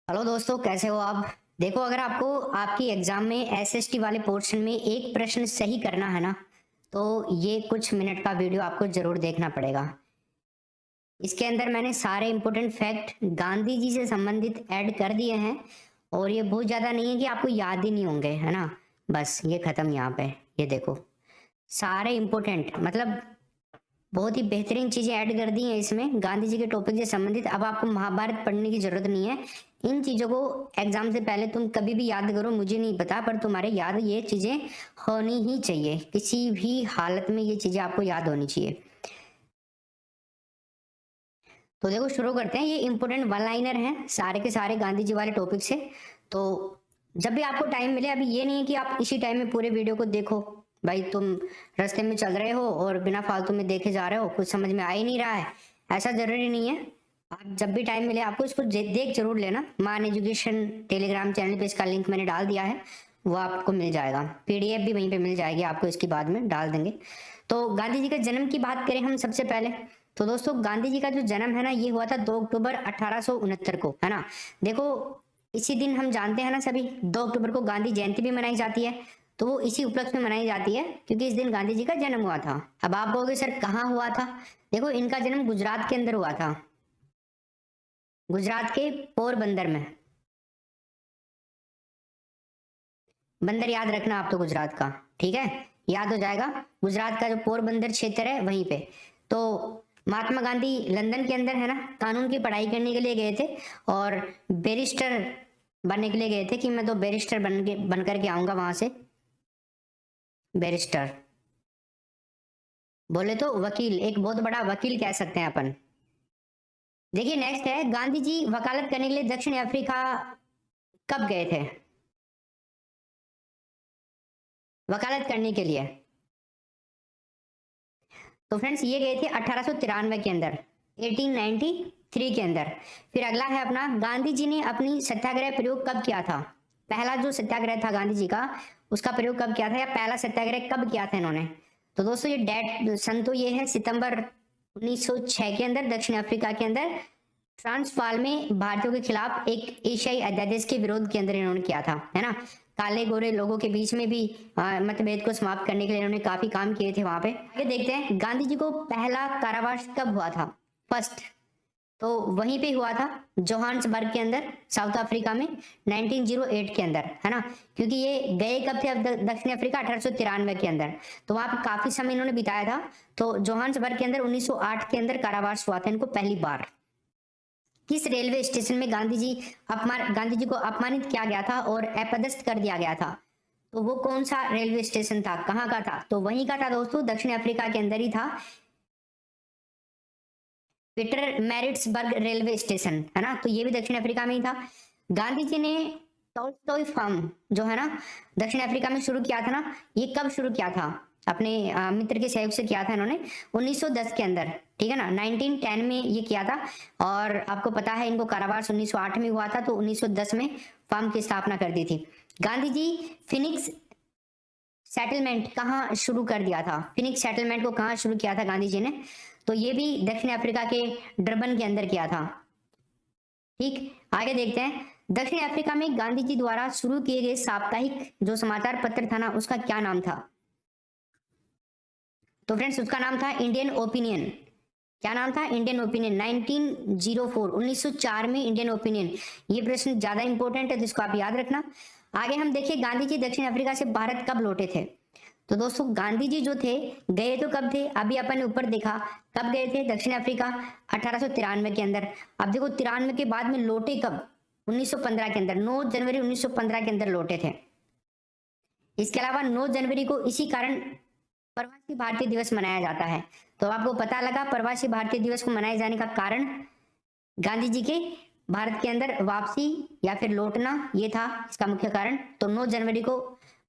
Hello दोस्तों, कैसे हो आप। देखो, अगर आपको आपकी एग्जाम में एसएसटी वाले पोर्शन में एक प्रश्न सही करना है ना, तो ये कुछ मिनट का वीडियो आपको जरूर देखना पड़ेगा। इसके अंदर मैंने सारे इंपॉर्टेंट फैक्ट गांधी जी से संबंधित ऐड कर दिए हैं। और ये बहुत ज्यादा नहीं है कि आपको याद ही नहीं होंगे, है ना। बस ये खत्म यहाँ पे। ये देखो, सारे इंपॉर्टेंट मतलब बहुत ही बेहतरीन चीजें ऐड कर दी हैं इसमें गांधी जी के टॉपिक से संबंधित। अब आपको महाभारत पढ़ने की जरूरत नहीं है। इन चीजों को एग्जाम से पहले तुम कभी भी याद करो, मुझे नहीं पता, पर तुम्हारे याद ये चीजें होनी ही चाहिए। किसी भी हालत में ये चीजें आपको याद होनी चाहिए। तो देखो, शुरू करते हैं। ये इंपोर्टेंट वन लाइनर हैं सारे के सारे गांधी जी वाले टॉपिक से। तो जब भी आपको टाइम मिले, अभी ये नहीं है कि आप इसी टाइम में पूरे वीडियो को देखो। भाई, तुम रास्ते में चल रहे हो और बिना फालतू में देखे जा रहे हो, कुछ समझ में आ ही नहीं रहा है, ऐसा जरूरी नहीं है। आप जब भी टाइम मिले आपको इसको देख जरूर लेना। मान एजुकेशन टेलीग्राम चैनल पे इसका लिंक मैंने डाल दिया है, वो आपको मिल जाएगा। पीडीएफ भी वहीं पे मिल जाएगी आपको, इसकी बाद में डाल देंगे। तो गांधी जी के जन्म की बात करें हम सबसे पहले, तो दोस्तों गांधी जी का जो जन्म है ना, ये हुआ था 2 अक्टूबर 1869 को, है ना। देखो, इसी दिन हम जानते हैं ना सभी, 2 अक्टूबर को गांधी जयंती भी मनाई जाती है। तो वो इसी उपलक्ष्य में मनाई जाती है क्योंकि इस दिन गांधी जी का जन्म हुआ था। अब आप कहोगे सर कहाँ हुआ था। देखो, इनका जन्म गुजरात के अंदर हुआ था, गुजरात के पोरबंदर में। बंदर याद रखना आप तो गुजरात का, ठीक है, याद हो जाएगा। गुजरात का जो पोरबंदर क्षेत्र है वहीं पे। तो महात्मा गांधी लंदन के अंदर, है ना, कानून की पढ़ाई करने के लिए गए थे और बैरिस्टर बनने के लिए गए थे कि मैं तो बैरिस्टर बन करके आऊंगा वहां से। बैरिस्टर बोले तो वकील, एक बहुत बड़ा वकील कह सकते हैं अपन। देखिए, नेक्स्ट है, गांधी जी वकालत करने के लिए दक्षिण अफ्रीका कब गए थे। वकालत करने के लिए तो फ्रेंड्स ये गए थे 1893 के अंदर, 1893 के अंदर। फिर अगला है अपना, गांधी जी ने अपनी सत्याग्रह प्रयोग कब किया था। पहला जो सत्याग्रह था गांधी जी का, उसका प्रयोग कब किया था, या पहला सत्याग्रह कब किया था इन्होंने। तो दोस्तों, ये डेट सन तो ये है सितंबर 1906 के अंदर, दक्षिण अफ्रीका के अंदर ट्रांसवाल में भारतीयों के खिलाफ एक एशियाई अध्यादेश के विरोध के अंदर इन्होंने किया था, है ना। काले गोरे लोगों के बीच में भी मतभेद को समाप्त करने के लिए इन्होंने काफी काम किए थे वहां पे। आगे देखते हैं, गांधी जी को पहला कारावास कब हुआ था, फर्स्ट। तो वहीं पे हुआ था, जोहान्सबर्ग के अंदर, साउथ अफ्रीका में, 1908 के अंदर, है ना। क्योंकि ये गए कब थे अब दक्षिण अफ्रीका, 1893 के अंदर। तो वहां पे काफी समय इन्होंने बिताया था। तो जोहान्सबर्ग के अंदर 1908 के अंदर कारावास हुआ था इनको पहली बार। किस रेलवे स्टेशन में गांधी जी को अपमानित किया गया था और अपदस्थ कर दिया गया था। तो वो कौन सा रेलवे स्टेशन था, कहाँ का था, तो वहीं का था दोस्तों, दक्षिण अफ्रीका के अंदर ही था, पीटर मैरिट्सबर्ग रेलवे स्टेशन, है ना। तो ये भी दक्षिण अफ्रीका में ही था। गांधी जी ने टॉलस्टॉय फार्म जो है ना दक्षिण अफ्रीका में शुरू किया था ना, ये कब शुरू किया था, अपने मित्र के सहयोग से किया था इन्होंने 1910 के अंदर, ठीक है ना। 1910 में ये किया था। और आपको पता है इनको कारावास 1908 में हुआ था, तो 1910 में फार्म की स्थापना कर दी थी। गांधी जी फिनिक्स सेटलमेंट कहाँ शुरू कर दिया था, फिनिक्स सेटलमेंट को कहाँ शुरू किया था गांधी जी ने, तो ये भी दक्षिण अफ्रीका के डरबन के अंदर किया था। ठीक, आगे देखते हैं, दक्षिण अफ्रीका में गांधी जी द्वारा शुरू किए गए साप्ताहिक जो समाचार पत्र था ना, उसका क्या नाम था। तो फ्रेंड्स उसका नाम था इंडियन ओपिनियन। क्या नाम था, इंडियन ओपिनियन। 1904 1904 में इंडियन ओपिनियन। ये प्रश्न ज्यादा इंपॉर्टेंट है तो इसको आप याद रखना। आगे हम देखिए, गांधी जी दक्षिण अफ्रीका से भारत कब लौटे थे। तो दोस्तों गांधी जी जो थे, गए तो कब थे, अभी अपन ने ऊपर देखा, कब गए थे, दक्षिण अफ्रीका 1893 के अंदर। अब देखो 93 के बाद में लौटे कब, 1915 के अंदर, 9 जनवरी 1915 के अंदर लौटे थे। इसके अलावा 9 जनवरी को इसी कारण प्रवासी भारतीय दिवस मनाया जाता है। तो आपको पता लगा प्रवासी भारतीय दिवस को मनाए जाने का कारण, गांधी जी के भारत के अंदर वापसी या फिर लौटना, ये था इसका मुख्य कारण। तो 9 जनवरी को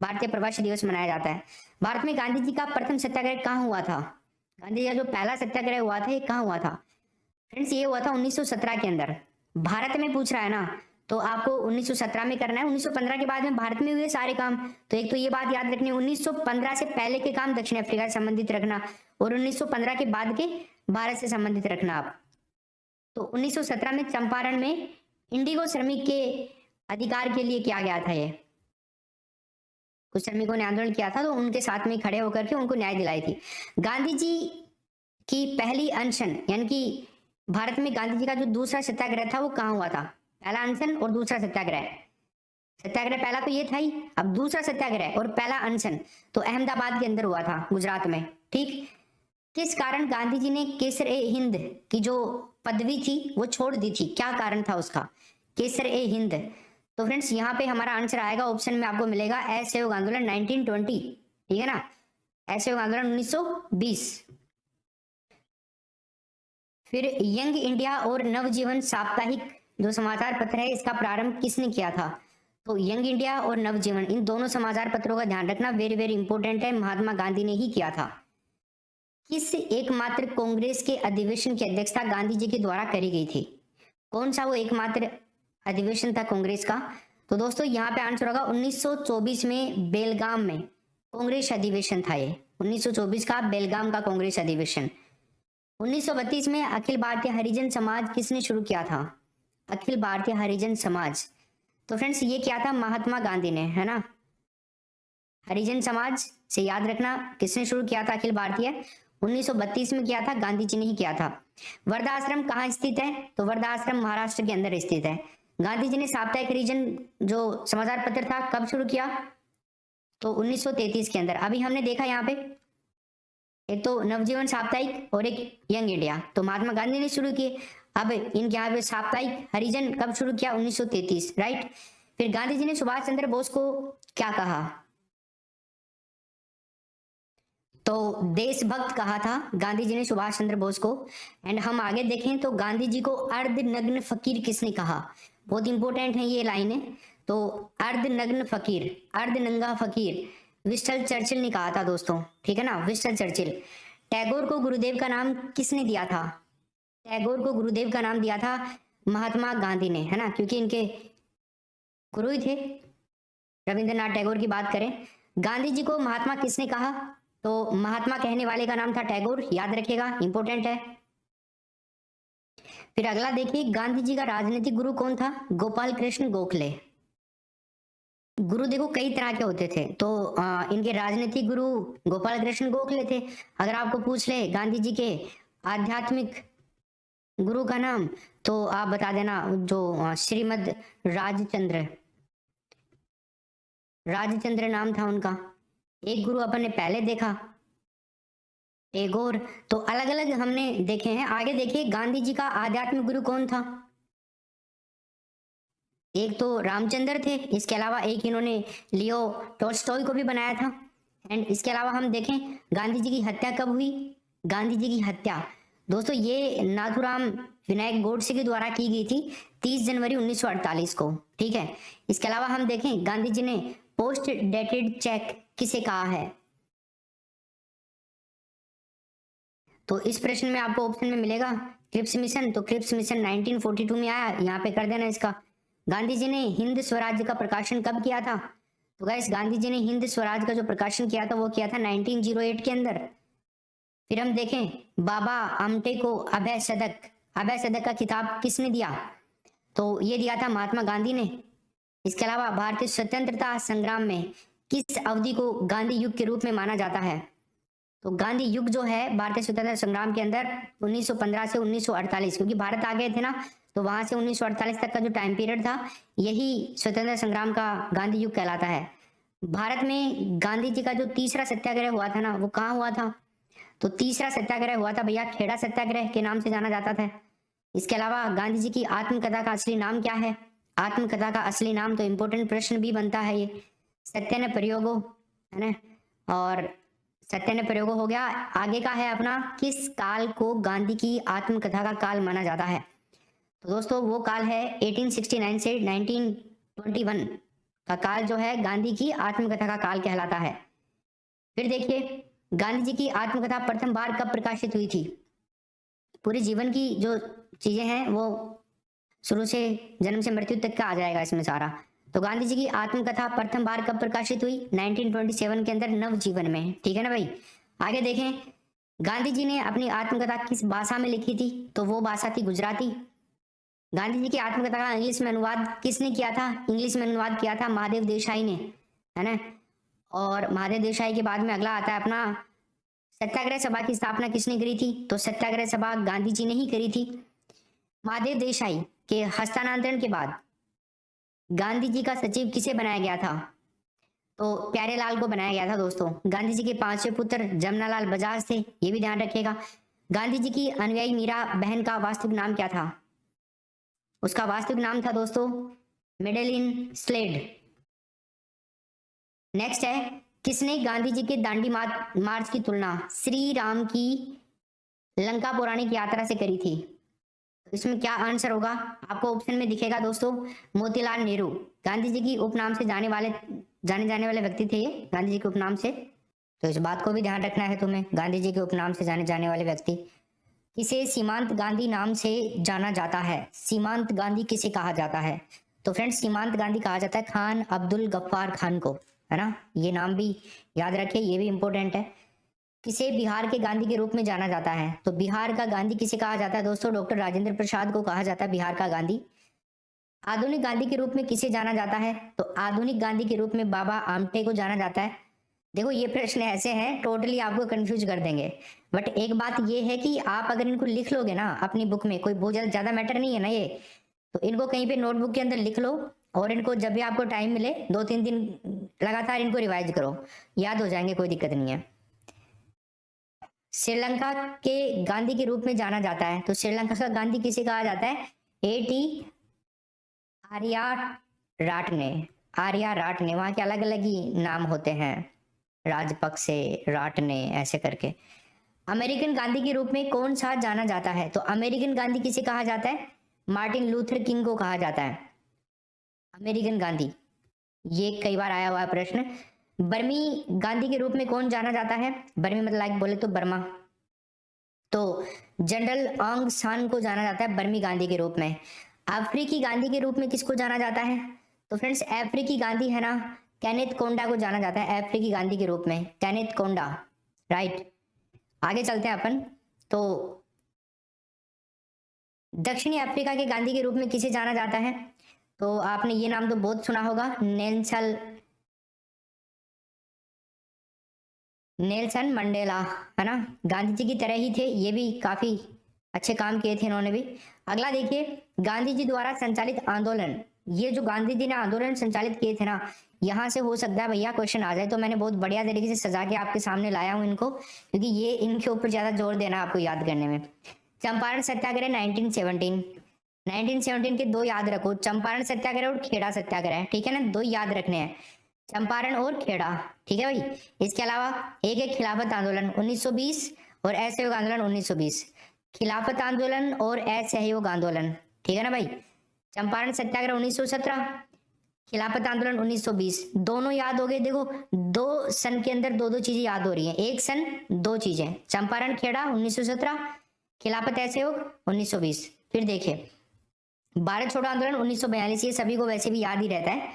भारतीय प्रवासी दिवस मनाया जाता है। भारत में गांधी जी का प्रथम सत्याग्रह कहाँ हुआ था, गांधी जी का जो पहला सत्याग्रह हुआ था ये कहाँ हुआ था। फ्रेंड्स ये हुआ था 1917 के अंदर। भारत में पूछ रहा है ना, तो आपको 1917 में करना है। 1915 के बाद में भारत में हुए सारे काम, तो एक तो ये बात याद रखनी, 1915 से पहले के काम दक्षिण अफ्रीका से संबंधित रखना और 1915 के बाद के भारत से संबंधित रखना आप। तो 1917 में चंपारण में इंडिगो श्रमिक के अधिकार के लिए किया गया था ये, कुछ श्रमिकों ने आंदोलन किया था तो उनके साथ में खड़े होकर के उनको न्याय दिलाई थी। गांधी जी की पहली अनशन, यानी कि भारत में गांधी जी का जो दूसरा सत्याग्रह था वो कहाँ हुआ था? पहला अनशन और दूसरा सत्याग्रह। सत्याग्रह पहला तो ये था ही, अब दूसरा सत्याग्रह और पहला अनशन तो अहमदाबाद के अंदर हुआ था, गुजरात में। ठीक, किस कारण गांधी जी ने केसर ए हिंद की जो पदवी थी वो छोड़ दी थी? क्या कारण था उसका? केसर ए हिंद। तो फ्रेंड्स यहाँ पे हमारा आंसर आएगा, ऑप्शन में आपको मिलेगा असहयोग आंदोलन 1920, ठीक है ना, असहयोग आंदोलन 1920। फिर यंग इंडिया और नवजीवन साप्ताहिक जो समाचार पत्र है इसका प्रारंभ किसने किया था? तो यंग इंडिया और नवजीवन, इन दोनों समाचार पत्रों का ध्यान रखना, वेरी वेरी इंपॉर्टेंट है, महात्मा गांधी ने ही किया था। किस एकमात्र कांग्रेस के अधिवेशन की अध्यक्षता गांधी जी के द्वारा करी गई थी? कौन सा वो एकमात्र अधिवेशन था कांग्रेस का? तो दोस्तों यहाँ पे आंसर होगा 1924 में बेलगाम में कांग्रेस अधिवेशन था ये, 1924 का बेलगाम का कांग्रेस अधिवेशन। 1932 में अखिल भारतीय हरिजन समाज किसने शुरू किया था? अखिल भारतीय हरिजन समाज, तो फ्रेंड्स ये क्या था? महात्मा गांधी ने, है ना। हरिजन समाज से याद रखना किसने शुरू किया था? अखिल भारतीय 1932 में किया था, गांधी जी ने ही किया था। वर्धा आश्रम कहाँ स्थित है? तो वर्धा आश्रम महाराष्ट्र के अंदर स्थित है। गांधी जी ने साप्ताहिक हरिजन जो समाचार पत्र था कब शुरू किया? तो 1933 के अंदर। अभी हमने देखा यहाँ पे एक तो नवजीवन साप्ताहिक और एक यंग इंडिया, तो महात्मा गांधी ने शुरू किए। अब इनके यहाँ पे साप्ताहिक हरिजन कब शुरू किया? 1933, राइट। फिर गांधी जी ने सुभाष चंद्र बोस को क्या कहा? तो देशभक्त कहा था गांधी जी ने सुभाष चंद्र बोस को। एंड हम आगे देखें तो गांधी जी को अर्धनग्न फकीर किसने कहा? बहुत इंपॉर्टेंट है ये लाइनें। तो अर्धनग्न फकीर, अर्धनंगा फकीर विस्टन चर्चिल ने कहा था दोस्तों, ठीक है ना, विस्टन चर्चिल। टैगोर को गुरुदेव का नाम किसने दिया था? टैगोर को गुरुदेव का नाम दिया था महात्मा गांधी ने, है ना, क्योंकि इनके गुरु ही थे। रविंद्रनाथ टैगोर की बात करें, गांधी जी को महात्मा किसने कहा? तो महात्मा कहने वाले का नाम था टैगोर, याद रखिएगा, इंपॉर्टेंट है। फिर अगला देखिए, गांधी जी का राजनीतिक गुरु कौन था? गोपाल कृष्ण गोखले। गुरु देखो कई तरह के होते थे, तो इनके राजनीतिक गुरु गोपाल कृष्ण गोखले थे। अगर आपको पूछ ले गांधी जी के आध्यात्मिक गुरु का नाम, तो आप बता देना जो श्रीमद राजचंद्र नाम था उनका। एक गुरु अपन ने पहले देखा टैगोर, तो अलग अलग हमने देखे हैं। आगे देखिए, गांधी जी का आध्यात्मिक गुरु कौन था? एक तो रामचंद्र थे, इसके अलावा एक इन्होंने लियो टॉल्स्टॉय को भी बनाया था। एंड इसके अलावा हम देखें गांधी जी की हत्या कब हुई? गांधी जी की हत्या दोस्तों ये नाथूराम विनायक गोडसे के द्वारा की गई थी 30 जनवरी 1948 को, ठीक है। इसके अलावा हम देखें गांधी जी ने पोस्ट डेटेड चेक किसे कहा है? तो इस प्रश्न में आपको ऑप्शन में मिलेगा क्रिप्स मिशन, तो क्रिप्स मिशन 1942 में आया, यहाँ पे कर देना इसका। गांधी जी ने हिंद स्वराज्य का प्रकाशन कब किया था? तो गाइस गांधी जी ने हिंद स्वराज का जो प्रकाशन किया था वो किया था 1908 के अंदर। फिर हम देखें बाबा आमटे को अभय सदक का खिताब किसने दिया? तो ये दिया था महात्मा गांधी ने। इसके अलावा भारतीय स्वतंत्रता संग्राम में किस अवधि को गांधी युग के रूप में माना जाता है? तो गांधी युग जो है भारतीय स्वतंत्रता संग्राम के अंदर 1915 से 1948, क्योंकि भारत आ गए थे ना, तो वहां से 1948 तक का जो टाइम पीरियड था यही स्वतंत्रता संग्राम का गांधी युग कहलाता है। भारत में गांधी जी का जो तीसरा सत्याग्रह हुआ था ना, वो कहाँ हुआ था? तो तीसरा सत्याग्रह हुआ था भैया खेड़ा सत्याग्रह के नाम से जाना जाता था। इसके अलावा गांधी जी की आत्मकथा का असली नाम क्या है? आत्मकथा का असली नाम, तो इंपॉर्टेंट प्रश्न भी बनता है ये, सत्यन प्रयोगो, है ना। और सत्यन प्रयोगो हो गया। आगे का है अपना, किस काल को गांधी की आत्मकथा का काल माना जाता है? तो दोस्तों वो काल है 1869 से 1921 का काल जो है गांधी की आत्मकथा का काल कहलाता है। फिर देखिए गांधी जी की आत्मकथा प्रथम बार कब प्रकाशित हुई थी? पूरे जीवन की जो चीजें हैं वो शुरू से जन्म से मृत्यु तक का आ जाएगा इसमें सारा। तो गांधी जी की आत्मकथा प्रथम बार कब प्रकाशित हुई? 1927 के अंदर नवजीवन में, ठीक है ना भाई। आगे देखें गांधी जी ने अपनी आत्मकथा किस भाषा में लिखी थी? तो वो भाषा थी गुजराती। गांधी जी की आत्मकथा का इंग्लिश में अनुवाद किसने किया था? इंग्लिश में अनुवाद किया था महादेव देसाई ने, है ना। और महादेव देसाई के बाद में अगला आता है अपना सत्याग्रह सभा की स्थापना किसने करी थी? तो सत्याग्रह सभा गांधी जी ने ही करी थी। महादेव देसाई के हस्तांतरण के बाद गांधी जी का सचिव किसे बनाया गया था? तो प्यारेलाल को बनाया गया था दोस्तों। गांधी जी के 5वें पुत्र जमनालाल बजाज थे, ये भी ध्यान रखिएगा। गांधी जी की अनुयायी मीरा बहन का वास्तविक नाम क्या था? उसका वास्तविक नाम था दोस्तों मेडेलिन स्लेड। नेक्स्ट है, किसने गांधी जी के दांडी मार्च की तुलना श्री राम की लंका पौराणिक यात्रा से करी थी? इसमें क्या आंसर होगा? आपको ऑप्शन में दिखेगा दोस्तों, मोतीलाल नेहरू। गांधी जी की उपनाम से जाने जाने वाले व्यक्ति थे ये, गांधी जी के उपनाम से। तो इस बात को भी ध्यान रखना है तुम्हें, गांधी जी के उपनाम से जाने वाले व्यक्ति। किसे सीमांत गांधी नाम से जाना जाता है? सीमांत गांधी किसे कहा जाता है? तो फ्रेंड्स, सीमांत गांधी कहा जाता है खान अब्दुल गफ्फार खान को, है ना। ये नाम भी याद रखें, ये भी इंपॉर्टेंट है। किसे बिहार के गांधी के रूप में जाना जाता है? तो बिहार का गांधी किसे कहा जाता है दोस्तों? डॉक्टर राजेंद्र प्रसाद को कहा जाता है बिहार का गांधी। आधुनिक गांधी के रूप में किसे जाना जाता है? तो आधुनिक गांधी के रूप में बाबा आमटे को जाना जाता है। देखो, ये प्रश्न ऐसे हैं टोटली आपको कंफ्यूज कर देंगे, बट एक बात ये है कि आप अगर इनको लिख लोगे ना अपनी बुक में, कोई बहुत ज्यादा मैटर नहीं है ना ये, तो इनको कहीं पे नोटबुक के अंदर लिख लो और इनको जब भी आपको टाइम मिले 2-3 दिन लगातार इनको रिवाइज करो, याद हो जाएंगे, कोई दिक्कत नहीं है। श्रीलंका के गांधी के रूप में जाना जाता है, तो श्रीलंका का गांधी किसे कहा जाता है? एटी आर्या राटने। वहां के अलग अलग ही नाम होते हैं, राजपक्षे, राटने, ऐसे करके। अमेरिकन गांधी के रूप में कौन सा जाना जाता है? तो अमेरिकन गांधी किसे कहा जाता है? मार्टिन लूथर किंग को कहा जाता है अमेरिकन गांधी। ये कई बार आया हुआ प्रश्न। बर्मी गांधी के रूप में कौन जाना जाता है? बर्मी मतलब लाइक बोले तो बर्मा, तो जनरल आंग सान को जाना जाता है बर्मी गांधी के रूप में। अफ्रीकी गांधी के रूप में किसको जाना जाता है? तो फ्रेंड्स, अफ्रीकी गांधी है ना, केनेथ कोंडा को जाना जाता है अफ्रीकी गांधी के रूप में, केनेथ कोंडा, राइट। आगे चलते हैं अपन। तो दक्षिणी अफ्रीका के गांधी के रूप में किसे जाना जाता है? तो आपने ये नाम तो बहुत सुना होगा, नेल्सन मंडेला, है ना। गांधी जी की तरह ही थे, ये भी काफी अच्छे काम किए थे इन्होंने भी। अगला देखिए, गांधी जी द्वारा संचालित आंदोलन। ये जो गांधी जी ने आंदोलन संचालित किए थे ना, यहाँ से हो सकता है भैया क्वेश्चन आ जाए, तो मैंने बहुत बढ़िया तरीके से सजा के आपके सामने लाया हूँ इनको, क्योंकि ये इनके ऊपर ज्यादा जोर देना आपको याद करने में। चंपारण सत्याग्रह 1917 के दो याद रखो, चंपारण सत्याग्रह और खेड़ा सत्याग्रह, ठीक है ना, दो याद रखने हैं, चंपारण और खेड़ा, ठीक है भाई। इसके अलावा एक है खिलाफत आंदोलन 1920 और असहयोग आंदोलन 1920। खिलाफत आंदोलन और असहयोग आंदोलन, ठीक है ना भाई। चंपारण सत्याग्रह 1917, खिलाफत आंदोलन 1920, दोनों याद हो गए। देखो, 2 सन के अंदर दो चीजें याद हो रही हैं, एक सन दो चीजें, चंपारण खेड़ा 1917, खिलाफत असहयोग 1920। फिर देखिए, भारत छोड़ो आंदोलन 1942, ये सभी को वैसे भी याद ही रहता है।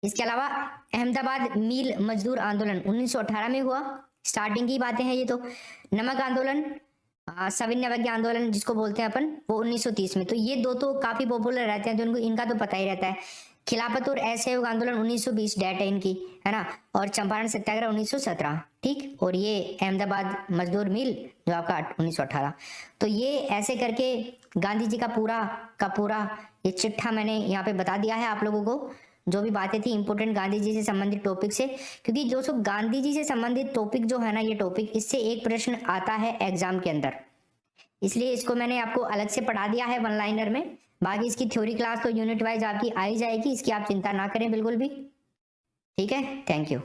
इसके अलावा अहमदाबाद मील मजदूर आंदोलन 1918 में हुआ, स्टार्टिंग की बातें हैं ये तो। नमक आंदोलन, सविनय अवज्ञा आंदोलन जिसको बोलते हैं अपन, वो 1930 में। तो ये दो तो काफी पॉपुलर रहते हैं, तो इनका तो पता ही रहता है। खिलाफत और असहयोग आंदोलन 1920 डेट है इनकी, है ना। और चंपारण सत्याग्रह 1917, ठीक। और ये अहमदाबाद मजदूर मिल जो आपका 1918। तो ये ऐसे करके गांधी जी का पूरा ये चिट्ठा मैंने यहाँ पे बता दिया है आप लोगों को, जो भी बातें थी इंपोर्टेंट गांधी जी से संबंधित टॉपिक से। क्योंकि दोस्तों गांधी जी से संबंधित टॉपिक जो है ना, ये टॉपिक, इससे एक प्रश्न आता है एग्जाम के अंदर, इसलिए इसको मैंने आपको अलग से पढ़ा दिया है वन लाइनर में। बाकी इसकी थ्योरी क्लास तो यूनिट वाइज आपकी आई जाएगी, इसकी आप चिंता ना करें बिल्कुल भी, ठीक है। Thank you.